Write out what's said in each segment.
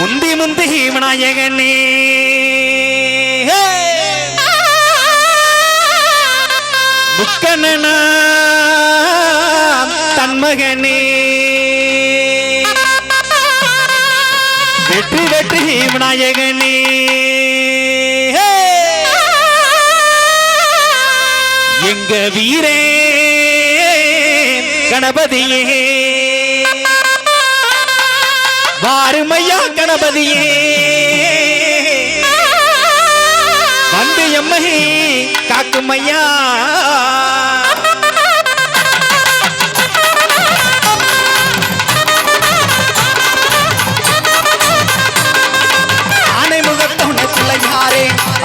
முந்தி முந்தி விநாயகனே முக்கண்ணனா தன்மகனே வெற்றி வெற்றி விநாயகனே எங்க வீரே கணபதியே வாருமையா கணபதியே வந்து எம்மை காக்குமையா ஆனைமுகத்தோனே பிள்ளையாரே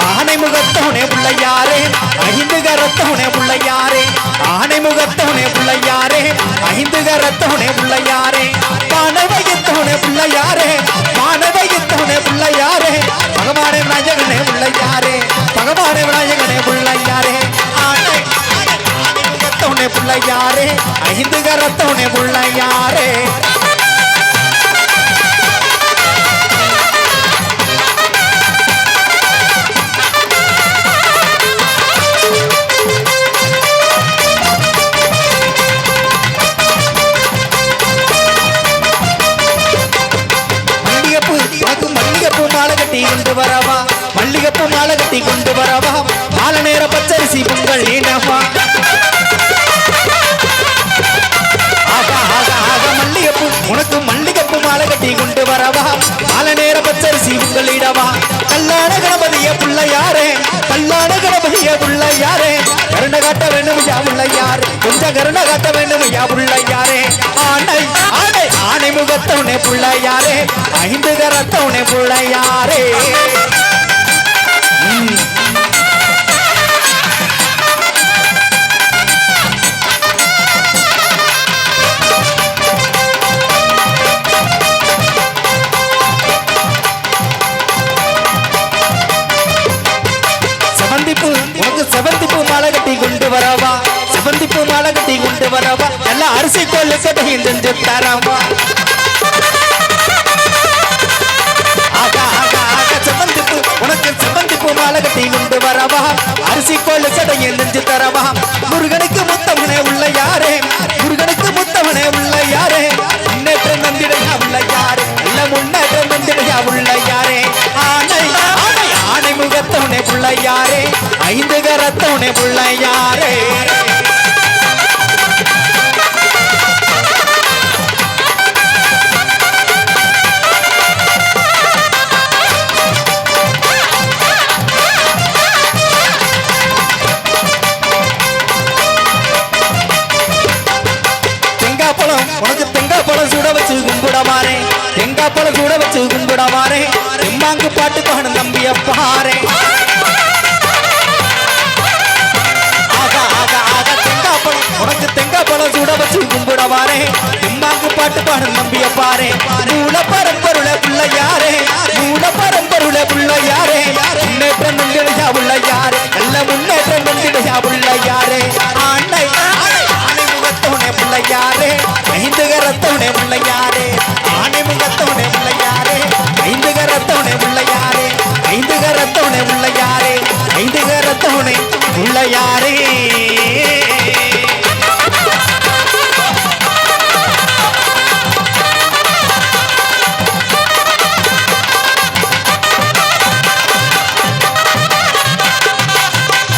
ஆனைமுகத்தோனே பிள்ளையாரே ஐந்து கரத்தோனே பிள்ளையாரே ஆனைமுகத்தோனே பிள்ளையாரே ஐந்து கரத்தோனே பிள்ளையாரே பானவயத்தோனே பிள்ளையாரே பானவயத்தோனே பிள்ளையாரே பகவானே விநாயகனே பிள்ளையாரே பகவானே விநாயகனே பிள்ளையாரே ஆனைமுகத்தோனே பிள்ளையாரே ஐந்து கரத்தோனே பிள்ளையாரே கொண்டு வரவா மல்லிகைப்பூ மாலை கட்டி கொண்டு வரவா மாலை நேர பச்சரிசி பொங்கல் நீனவா மல்லிகைப்பூ உனக்கு மல்லிகைப்பூ மாலை கட்டி கொண்டு வரவா மாலை நேர பச்சரிசி பொங்கல் இடவா கல்லான கணபதிய பிள்ளையாரே கல்லான கணபதிய பிள்ளையாரே கருணை காட்ட வேண்டும் யா பிள்ளையாரே கொஞ்சம் கருணை காட்ட வேண்டும் யா பிள்ளையாரே ஆனை ஆனை ஆனை முகத்தவனே பிள்ளையாரே ஐந்து கரத்தவனே பிள்ளையாரே செவந்திப்பூ மாலை கட்டி கொண்டு வரவா செவந்திப்பூ மாலை கட்டி கொண்டு வரவா நல்லா அரிசி கோல் கட்டையும் செஞ்சு தரவா செவந்திப்பூ உனக்கு செவந்திப்பூ மாலை கட்டி கொண்டு வரவா அரிசி கோல் கட்டையும் செஞ்சு தரவா முருகனுக்கு முத்தவனே உள்ள யாரே முருகனுக்கு முத்தவனே உள்ள யாரே முன்னேற்றம் நந்திடையா உள்ள யாரே இல்ல முன்னேற்றம் நந்திடையா உள்ள யாரே ஆனை ஆனை ஆனை முகத்தவனே பிள்ளையாரே ஐந்து கரத்தவனே பிள்ளையாரே தெங்காப்பழம் உனக்கு தெங்காப்பழம் சுட வச்சு கும்பிடமாறே தெங்காப்பழம் சுட வச்சு கும்பிடமாறே எம்மாங்கு பாட்டு பாடும் நம்பிய பாரே உனக்கு தெங்காப்பழம் சுட வச்சு கும்பிடவாரே எம்மாங்கு பாட்டு பாடும் நம்பிய பாரே மூல பரம்பொருள